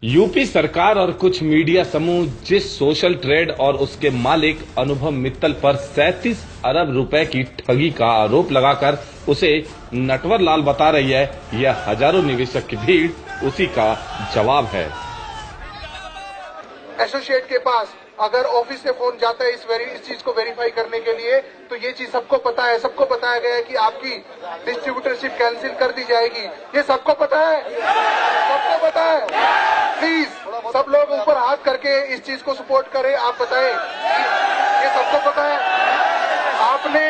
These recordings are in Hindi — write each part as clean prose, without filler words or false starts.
यूपी सरकार और कुछ मीडिया समूह जिस सोशल ट्रेड और उसके मालिक अनुभव मित्तल पर 37 अरब रुपए की ठगी का आरोप लगाकर उसे नटवर लाल बता रही है, यह हजारों निवेशक की भीड़ उसी का जवाब है। एसोसिएट के पास अगर ऑफिस से फोन जाता है इस चीज को वेरीफाई करने के लिए, तो ये चीज सबको पता है, सबको बताया गया है कि आपकी डिस्ट्रीब्यूटरशिप कैंसिल कर दी जाएगी। ये सबको पता है, सबको पता है। प्लीज सब लोग ऊपर हाथ करके इस चीज को सपोर्ट करें। आप बताएं, ये सबको पता है। आपने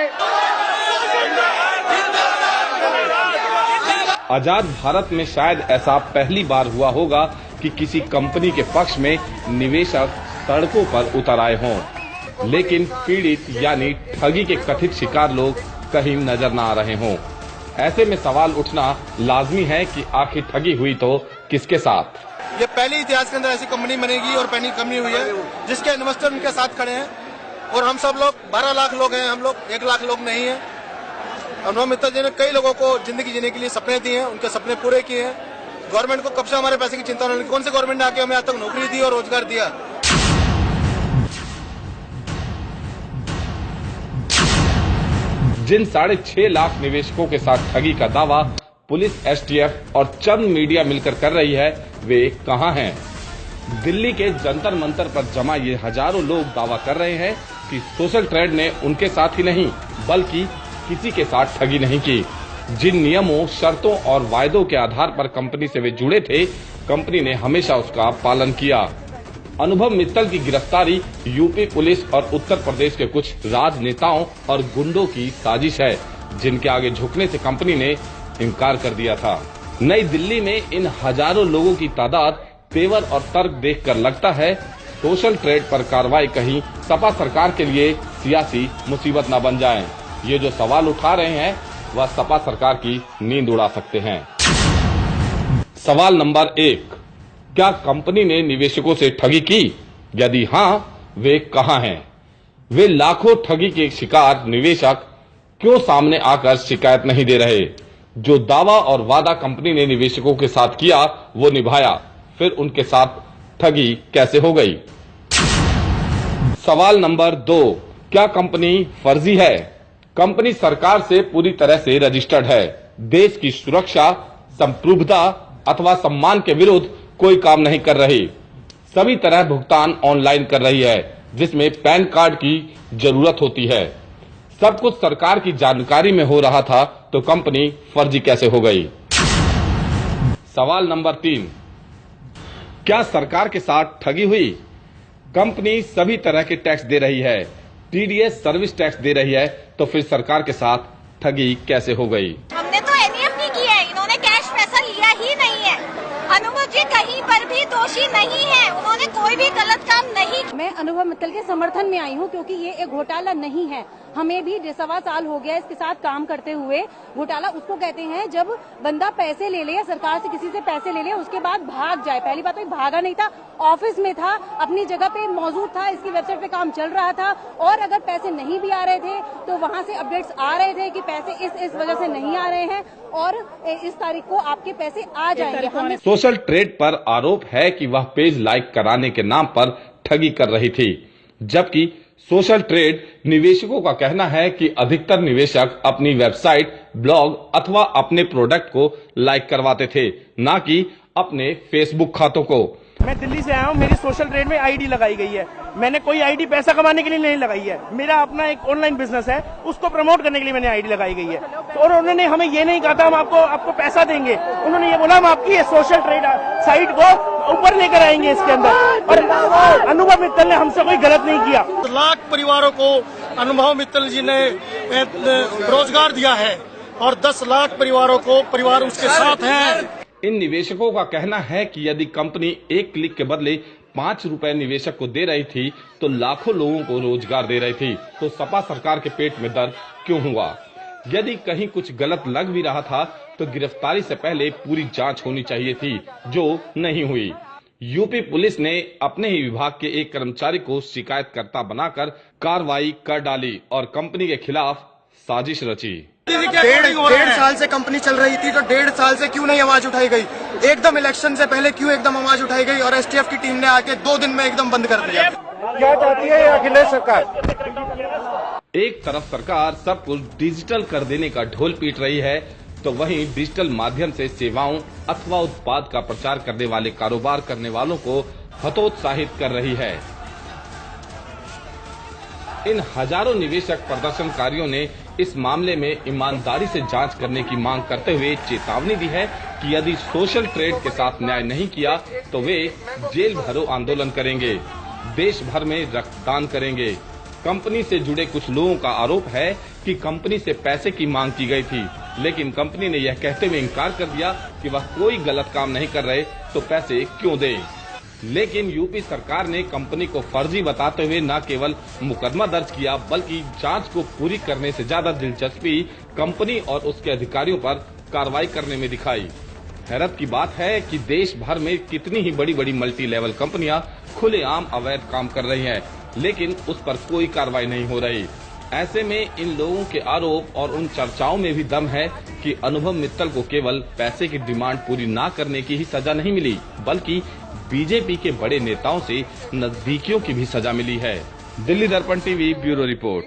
आजाद भारत में शायद ऐसा पहली बार हुआ होगा कि किसी कंपनी के पक्ष में निवेशक सड़कों पर उतर आए हों, लेकिन पीड़ित यानी ठगी के कथित शिकार लोग कहीं नजर न आ रहे हों। ऐसे में सवाल उठना लाजमी है कि आखिर ठगी हुई तो किसके साथ। ये पहले इतिहास के अंदर ऐसी कंपनी बनेगी और पहली कंपनी हुई है जिसके इन्वेस्टर उनके साथ खड़े हैं, और हम सब लोग 12 लाख लोग हैं, हम लोग 1 लाख लोग नहीं है। अनुभव मित्तल जी ने कई लोगों को जिंदगी जीने के लिए सपने दिए हैं, उनके सपने पूरे किए हैं। गवर्नमेंट को कब से हमारे पैसे की चिंता होने लगी? कौन से गवर्नमेंट ने आके हमें आज तक नौकरी दी और रोजगार दिया? जिन 6.5 लाख निवेशकों के साथ ठगी का दावा पुलिस, एसटीएफ और चंद मीडिया मिलकर कर रही है, वे कहां हैं? दिल्ली के जंतर मंतर पर जमा ये हजारों लोग दावा कर रहे हैं कि सोशल ट्रेड ने उनके साथ ही नहीं बल्कि किसी के साथ ठगी नहीं की। जिन नियमों, शर्तों और वायदों के आधार पर कंपनी से वे जुड़े थे, कंपनी ने हमेशा उसका पालन किया। अनुभव मित्तल की गिरफ्तारी यूपी पुलिस और उत्तर प्रदेश के कुछ राजनेताओं और गुंडों की साजिश है, जिनके आगे झुकने से कंपनी ने इनकार कर दिया था। नई दिल्ली में इन हजारों लोगों की तादाद, तेवर और तर्क देखकर लगता है सोशल ट्रेड पर कार्रवाई कहीं सपा सरकार के लिए सियासी मुसीबत न बन जाए। ये जो सवाल उठा रहे हैं वह सपा सरकार की नींद उड़ा सकते हैं। सवाल नंबर 1, क्या कंपनी ने निवेशकों से ठगी की? यदि हाँ, वे कहां हैं? वे लाखों ठगी के शिकार निवेशक क्यों सामने आकर शिकायत नहीं दे रहे? जो दावा और वादा कंपनी ने निवेशकों के साथ किया वो निभाया, फिर उनके साथ ठगी कैसे हो गई? सवाल नंबर 2, क्या कंपनी फर्जी है? कंपनी सरकार से पूरी तरह से रजिस्टर्ड है, देश की सुरक्षा, संप्रभुता अथवा सम्मान के विरुद्ध कोई काम नहीं कर रही, सभी तरह भुगतान ऑनलाइन कर रही है, जिसमें पैन कार्ड की जरूरत होती है। सब कुछ सरकार की जानकारी में हो रहा था, तो कंपनी फर्जी कैसे हो गई? सवाल नंबर 3, क्या सरकार के साथ ठगी हुई? कंपनी सभी तरह के टैक्स दे रही है, टीडीएस सर्विस टैक्स दे रही है, तो फिर सरकार के साथ ठगी कैसे हो गई? हमने तो एनईएफ नहीं किया है, इन्होंने कैश पैसा लिया ही नहीं है। अनुभव जी कहीं पर भी दोषी नहीं है, उन्होंने कोई भी गलत काम नहीं। मैं अनुभव मित्तल के समर्थन में आई हूँ, क्योंकि ये एक घोटाला नहीं है। हमें भी 1.25 साल हो गया इसके साथ काम करते हुए। घोटाला उसको कहते हैं जब बंदा पैसे ले ले या सरकार से किसी से पैसे ले ले, उसके बाद भाग जाए। पहली बात तो भागा नहीं था, ऑफिस में था, अपनी जगह पे मौजूद था, इसकी वेबसाइट पे काम चल रहा था, और अगर पैसे नहीं भी आ रहे थे तो वहाँ से अपडेट्स आ रहे थे कि पैसे इस वजह से नहीं आ रहे हैं और इस तारीख को आपके पैसे आ जाएंगे। सोशल ट्रेड पर आरोप है कि वह पेज लाइक कराने के नाम पर ठगी कर रही थी, जबकि सोशल ट्रेड निवेशकों का कहना है कि अधिकतर निवेशक अपनी वेबसाइट, ब्लॉग अथवा अपने प्रोडक्ट को लाइक करवाते थे, ना कि अपने फेसबुक खातों को। मैं दिल्ली से आया हूँ, मेरी सोशल ट्रेड में आईडी लगाई गई है। मैंने कोई आईडी पैसा कमाने के लिए नहीं लगाई है, मेरा अपना एक ऑनलाइन बिजनेस है, उसको प्रमोट करने के लिए मैंने आईडी लगाई गई है। और उन्होंने हमें ये नहीं कहा था हम आपको पैसा देंगे, उन्होंने ये बोला हम आपकी ये सोशल ट्रेड साइट को ऊपर लेकर आएंगे इसके अंदर। और अनुभव मित्तल ने हमसे कोई गलत नहीं किया। लाख परिवारों को अनुभव मित्तल जी ने रोजगार दिया है और 10 लाख परिवारों को परिवार उसके साथ हैं। इन निवेशकों का कहना है कि यदि कंपनी 1 क्लिक के बदले 5 रुपए निवेशक को दे रही थी तो लाखों लोगों को रोजगार दे रही थी, तो सपा सरकार के पेट में दर्द क्यों हुआ? यदि कहीं कुछ गलत लग भी रहा था तो गिरफ्तारी से पहले पूरी जांच होनी चाहिए थी, जो नहीं हुई। यूपी पुलिस ने अपने ही विभाग के एक कर्मचारी को शिकायतकर्ता बनाकर कार्रवाई कर डाली और कंपनी के खिलाफ साजिश रची। डेढ़ साल से कंपनी चल रही थी, तो 1.5 साल से क्यों नहीं आवाज उठाई गई? एकदम इलेक्शन से पहले क्यों एकदम आवाज उठाई गई और एसटीएफ की टीम ने आके 2 दिन में एकदम बंद कर दिया? क्या चाहती है अखिलेश सरकार? एक तरफ सरकार सब कुछ डिजिटल कर देने का ढोल पीट रही है, तो वहीं डिजिटल माध्यम से सेवाओं अथवा उत्पाद का प्रचार करने वाले कारोबार करने वालों को हतोत्साहित कर रही है। इन हजारों निवेशक प्रदर्शनकारियों ने इस मामले में ईमानदारी से जांच करने की मांग करते हुए चेतावनी दी है कि यदि सोशल ट्रेड के साथ न्याय नहीं किया तो वे जेल भरो आंदोलन करेंगे, देश भर में रक्तदान करेंगे। कंपनी से जुड़े कुछ लोगों का आरोप है कि कंपनी से पैसे की मांग की गई थी, लेकिन कंपनी ने यह कहते हुए इनकार कर दिया कि वह कोई गलत काम नहीं कर रहे, तो पैसे क्यों दें। लेकिन यूपी सरकार ने कंपनी को फर्जी बताते हुए न केवल मुकदमा दर्ज किया, बल्कि जांच को पूरी करने से ज्यादा दिलचस्पी कंपनी और उसके अधिकारियों पर कार्रवाई करने में दिखाई। हैरत की बात है कि देश भर में कितनी ही बड़ी बड़ी मल्टी लेवल कंपनियां खुलेआम अवैध काम कर रही हैं, लेकिन उस पर कोई कार्रवाई नहीं हो रही। ऐसे में इन लोगों के आरोप और उन चर्चाओं में भी दम है कि अनुभव मित्तल को केवल पैसे की डिमांड पूरी न करने की ही सजा नहीं मिली, बल्कि बीजेपी के बड़े नेताओं से नजदीकियों की भी सजा मिली है। दिल्ली दर्पण टीवी ब्यूरो रिपोर्ट।